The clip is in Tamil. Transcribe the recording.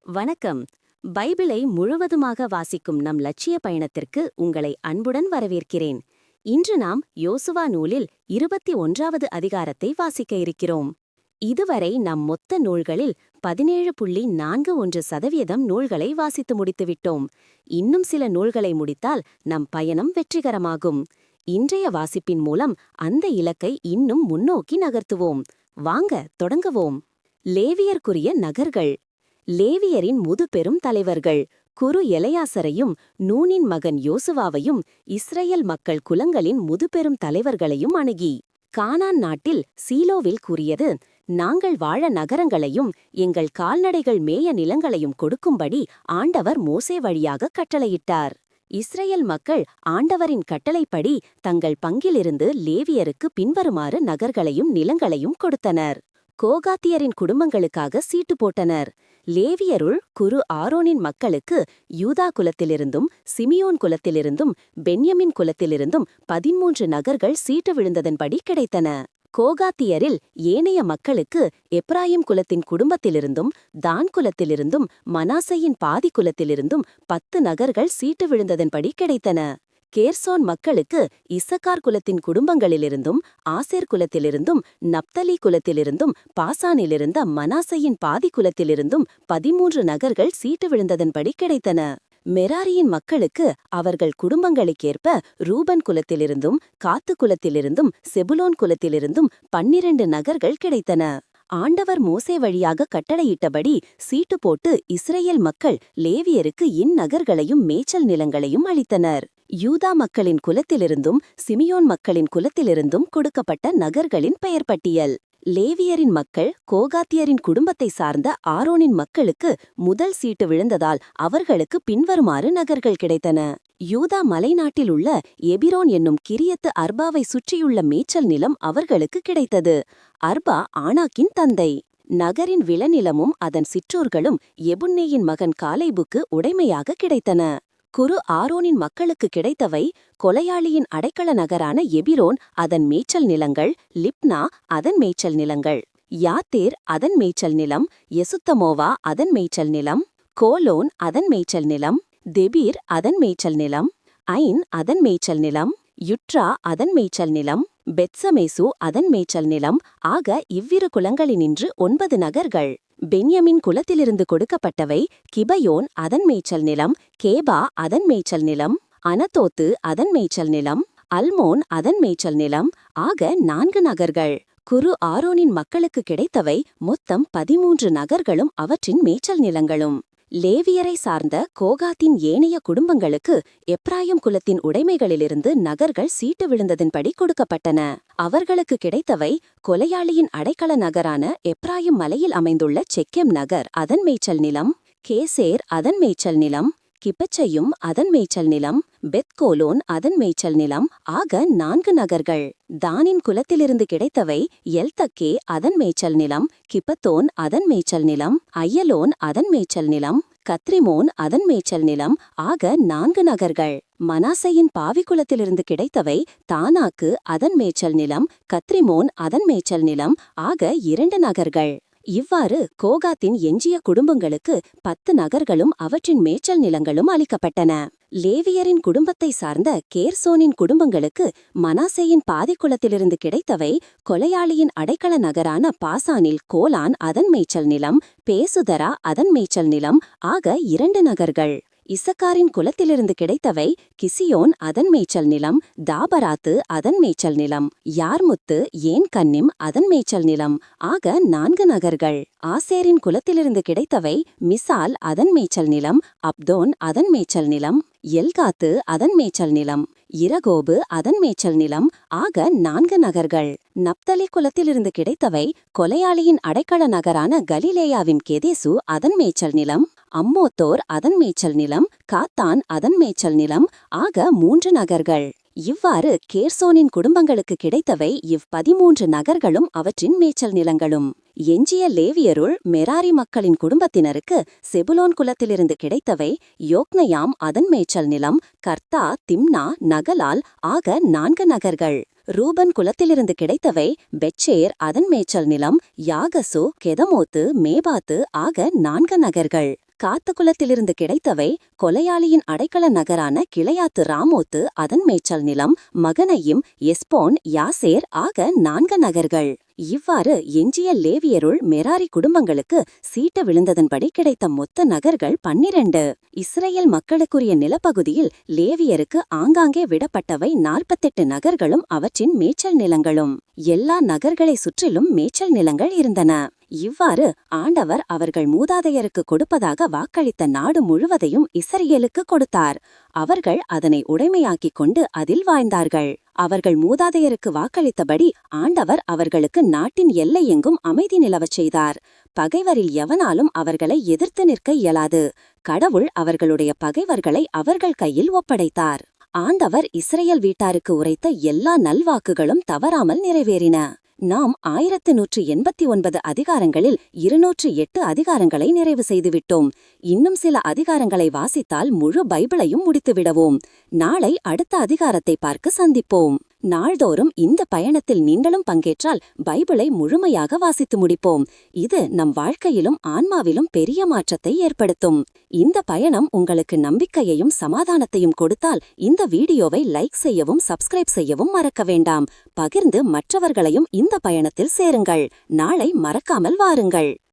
வணக்கம். பைபிளை முழுவதுமாக வாசிக்கும் நம் லட்சிய பயணத்திற்கு உங்களை அன்புடன் வரவேற்கிறேன். இன்று நாம் யோசுவா நூலில் 21வது அதிகாரத்தை வாசிக்க இருக்கிறோம். இதுவரை நம் மொத்த நூல்களில் 17.41% நூல்களை வாசித்து முடித்துவிட்டோம். இன்னும் சில நூல்களை முடித்தால் நம் பயணம் வெற்றிகரமாகும். இன்றைய வாசிப்பின் மூலம் அந்த இலக்கை இன்னும் முன்னோக்கி நகர்த்துவோம். வாங்க தொடங்குவோம். லேவியர்க்குரிய நகர்கள். லேவியரின் முதுபெரும் தலைவர்கள் குரு எலெயாசரையும் நூனின் மகன் யோசுவாவையும் இஸ்ரேல் மக்கள் குலங்களின் முதுபெரும் தலைவர்களையும் அணுகி கானான் நாட்டில் சீலோவில் கூறியது, நாங்கள் வாழ நகரங்களையும் எங்கள் கால்நடைகள் மேய நிலங்களையும் கொடுக்கும்படி ஆண்டவர் மோசே வழியாக கட்டளையிட்டார். இஸ்ரேல் மக்கள் ஆண்டவரின் கட்டளைப்படி தங்கள் பங்கிலிருந்து லேவியருக்கு பின்வருமாறு நகர்களையும் நிலங்களையும் கொடுத்தனர். கோகாத்தியரின் குடும்பங்களுக்காக சீட்டு போட்டனர். லேவியருள் குரு ஆரோனின் மக்களுக்கு யூதா குலத்திலிருந்தும் சிமியோன் குலத்திலிருந்தும் பென்யமின் குலத்திலிருந்தும் 13 நகர்கள் சீட்டு விழுந்ததன்படி கிடைத்தன. கோகாத்தியரில் ஏனைய மக்களுக்கு எப்ராயிம் குலத்தின் குடும்பத்திலிருந்தும் தான் குலத்திலிருந்தும் மனாசையின் பாதி குலத்திலிருந்தும் 10 நகர்கள் சீட்டு விழுந்ததன்படி கிடைத்தன. கேர்சோன் மக்களுக்கு இசக்கார் குலத்தின் குடும்பங்களிலிருந்தும் ஆசேர் குலத்திலிருந்தும் நப்தலி குலத்திலிருந்தும் பாசானிலிருந்த மனாசையின் பாதி குலத்திலிருந்தும் 13 நகர்கள் சீட்டு விழுந்ததன்படி கிடைத்தன. மெராரியின் மக்களுக்கு அவர்கள் குடும்பங்களுக்கேற்ப ரூபன் குலத்திலிருந்தும் காத்து குலத்திலிருந்தும் செபுலோன் குலத்திலிருந்தும் 12 நகர்கள் கிடைத்தன. ஆண்டவர் மோசே வழியாக கட்டளையிட்டபடி சீட்டு போட்டு இஸ்ரேல் மக்கள் லேவியருக்கு இந்நகர்களையும் மேய்ச்சல் நிலங்களையும் அளித்தனர். யூதா மக்களின் குலத்திலிருந்தும் சிமியோன் மக்களின் குலத்திலிருந்தும் கொடுக்கப்பட்ட நகர்களின் பெயர் பட்டியல். லேவியரின் மக்கள் கோகாத்தியரின் குடும்பத்தை சார்ந்த ஆரோனின் மக்களுக்கு முதல் சீட்டு விழுந்ததால் அவர்களுக்கு பின்வருமாறு நகர்கள் கிடைத்தன. யூதா மலைநாட்டில் உள்ள எபிரோன் என்னும் கிரியத்து அர்பாவை சுற்றியுள்ள மேய்ச்சல் நிலம் அவர்களுக்கு கிடைத்தது. அர்பா ஆனாக்கின் தந்தை. நகரின் விளநிலமும் அதன் சிற்றூர்களும் எபுன்னேயின் மகன் காலேபுக்கு உடைமையாக கிடைத்தன. குரு ஆரோனின் மக்களுக்கு கிடைத்தவை கொலையாளியின் அடைக்கல நகரான எபிரோன் அதன் மேய்ச்சல் நிலங்கள், லிப்னா அதன் மேய்ச்சல் நிலங்கள், யாத்தேர் அதன் மேய்ச்சல் நிலம், எசுத்தமோவா அதன் மேய்ச்சல் நிலம், கோலோன் அதன் மேய்ச்சல் நிலம், தெபீர் அதன் மேய்ச்சல் நிலம், ஐன் அதன் மேய்ச்சல் நிலம், யுட்ரா அதன் மேய்ச்சல் நிலம், பெத்சமேசு அதன் மேய்ச்சல் நிலம். ஆக இவ்விரு குலங்களினின்று 9 நகர்கள். பென்யமின் குலத்திலிருந்து கொடுக்கப்பட்டவை கிபயோன் அதன் மேய்ச்சல் நிலம், கேபா அதன் மேய்ச்சல் நிலம், அனதோத்து அதன் மேய்ச்சல் நிலம், அல்மோன் அதன் மேய்ச்சல் நிலம். ஆக 4 நகர்கள். குரு ஆரோனின் மக்களுக்கு கிடைத்தவை மொத்தம் 13 நகர்களும் அவற்றின் மேய்ச்சல் நிலங்களும். லேவியரை சார்ந்த கோகாத்தின் ஏனைய குடும்பங்களுக்கு எப்ராயிம் குலத்தின் உடைமைகளிலிருந்து நகர்கள் சீட்டு விழுந்ததன்படி கொடுக்கப்பட்டன. அவர்களுக்கு கிடைத்தவை கொலையாளியின் அடைக்கல நகரான எப்ராயிம் மலையில் அமைந்துள்ள செக்கெம் நகர் அதன் மேய்ச்சல் நிலம், கேசேர் அதன் மேய்ச்சல் நிலம், கிப்பச்சையும் அதன் மேய்ச்சல் நிலம், பெத்கோலோன் அதன் மேய்ச்சல் நிலம். ஆக 4 நகர்கள். தானின் குலத்திலிருந்து கிடைத்தவை எல்தக்கே அதன் மேய்ச்சல் நிலம், கிப்பத்தோன் அதன் மேய்ச்சல் நிலம், அய்யலோன் அதன் மேய்ச்சல் நிலம், கத்ரிமோன் அதன் மேய்ச்சல் நிலம். ஆக 4 நகர்கள். மனாசையின் பாவிக்குலத்திலிருந்து கிடைத்தவை தானாக்கு அதன் மேய்ச்சல் நிலம், கத்ரிமோன் அதன் மேய்ச்சல் நிலம். ஆக 2 நகர்கள். இவ்வாறு கோகாத்தின் எஞ்சிய குடும்பங்களுக்கு 10 நகர்களும் அவற்றின் மேய்ச்சல் நிலங்களும் அளிக்கப்பட்டன. லேவியரின் குடும்பத்தை சார்ந்த கேர்சோனின் குடும்பங்களுக்கு மனாசேயின் பாதிக்குலத்திலிருந்து கிடைத்தவை கொலையாளியின் அடைக்கல நகரான பாசானில் கோலான் அதன் மேய்ச்சல் நிலம், பேசுதரா அதன் மேய்ச்சல் நிலம். ஆக 2 நகர்கள். இசக்காரின் குலத்திலிருந்து கிடைத்தவை கிசியோன் அதன் மேய்ச்சல் நிலம், தாபராத்து அதன் மேய்ச்சல் நிலம், யார்முத்து ஏன் கன்னிம் அதன் மேய்ச்சல் நிலம். ஆக 4 நகர்கள். ஆசேரின் குலத்திலிருந்து கிடைத்தவை மிசால் அதன் மேய்ச்சல் நிலம், அப்தோன் அதன் மேய்ச்சல் நிலம், எல்காத்து அதன் மேய்ச்சல் நிலம், இரகோபு அதன் மேய்ச்சல் நிலம். ஆக 4 நகர்கள். நப்தலி குலத்திலிருந்து கிடைத்தவை கொலையாளியின் அடைக்கல நகரான கலிலேயாவின் கெதேசு அதன் மேய்ச்சல் நிலம், அம்மோத்தோர் அதன் மேய்ச்சல் நிலம், காத்தான் அதன் மேய்ச்சல் நிலம். ஆக 3 நகர்கள். இவ்வாறு கேர்சோனின் குடும்பங்களுக்கு கிடைத்தவை 13 நகர்களும் அவற்றின் மேய்ச்சல் நிலங்களும். எஞ்சிய லேவியருள் மெராரி மக்களின் குடும்பத்தினருக்கு செபுலோன் குலத்திலிருந்து கிடைத்தவை யோக்னயாம் அதன் மேய்ச்சல் நிலம், கர்த்தா, திம்னா, நகலால். ஆக 4 நகர்கள். ரூபன் குலத்திலிருந்து கிடைத்தவை பெச்சேர் அதன் மேய்ச்சல் நிலம், யாகசு, கெதமோத்து, மேபாத்து. ஆக 4 நகர்கள். காத்துக்குளத்திலிருந்து கிடைத்தவை கொலையாளியின் அடைக்கல நகரான கிளையாத்து ராமோத்து, அதன் மேய்ச்சல் நிலம், மகனையும், எஸ்போன், யாசேர் ஆக 4 நகர்கள். இவ்வாறு எஞ்சிய லேவியருள் மெராரி குடும்பங்களுக்கு சீட்டு விழுந்ததன்படி கிடைத்த மொத்த நகர்கள் 12. இஸ்ரேல் மக்களுக்குரிய நிலப்பகுதியில் லேவியருக்கு ஆங்காங்கே விடப்பட்டவை 48 நகர்களும் அவற்றின் மேய்ச்சல் நிலங்களும். எல்லா நகர்களை சுற்றிலும் மேய்ச்சல் நிலங்கள் இருந்தன. இவ்வாறு ஆண்டவர் அவர்கள் மூதாதையருக்கு கொடுப்பதாக வாக்களித்த நாடு முழுவதையும் இஸ்ரேலுக்கு கொடுத்தார். அவர்கள் அதனை உடைமையாக்கிக் கொண்டு அதில் வாழ்ந்தார்கள். அவர்கள் மூதாதையருக்கு வாக்களித்தபடி ஆண்டவர் அவர்களுக்கு நாட்டின் எல்லையெங்கும் அமைதி நிலவச் செய்தார். பகைவரில் எவனாலும் அவர்களை எதிர்த்து நிற்க இயலாது. கடவுள் அவர்களுடைய பகைவர்களை அவர்கள் கையில் ஒப்படைத்தார். ஆண்டவர் இஸ்ரேல் வீட்டாருக்கு உரைத்த எல்லா நல்வாக்குகளும் தவறாமல் நிறைவேறின. நாம் 1189 அதிகாரங்களில் 208 அதிகாரங்களை நிறைவு செய்துவிட்டோம். இன்னும் சில அதிகாரங்களை வாசித்தால் முழு பைபிளையும் முடித்துவிடுவோம். நாளை அடுத்த அதிகாரத்தை பார்க்க சந்திப்போம். நாள்தோறும் இந்த பயணத்தில் நீங்களும் பங்கேற்றால் பைபிளை முழுமையாக வாசித்து முடிப்போம். இது நம் வாழ்க்கையிலும் ஆன்மாவிலும் பெரிய மாற்றத்தை ஏற்படுத்தும். இந்த பயணம் உங்களுக்கு நம்பிக்கையையும் சமாதானத்தையும் கொடுத்தால் இந்த வீடியோவை லைக் செய்யவும் சப்ஸ்கிரைப் செய்யவும் மறக்க வேண்டாம். பகிர்ந்து மற்றவர்களையும் இந்த பயணத்தில் சேருங்கள். நாளை மறக்காமல் வாருங்கள்.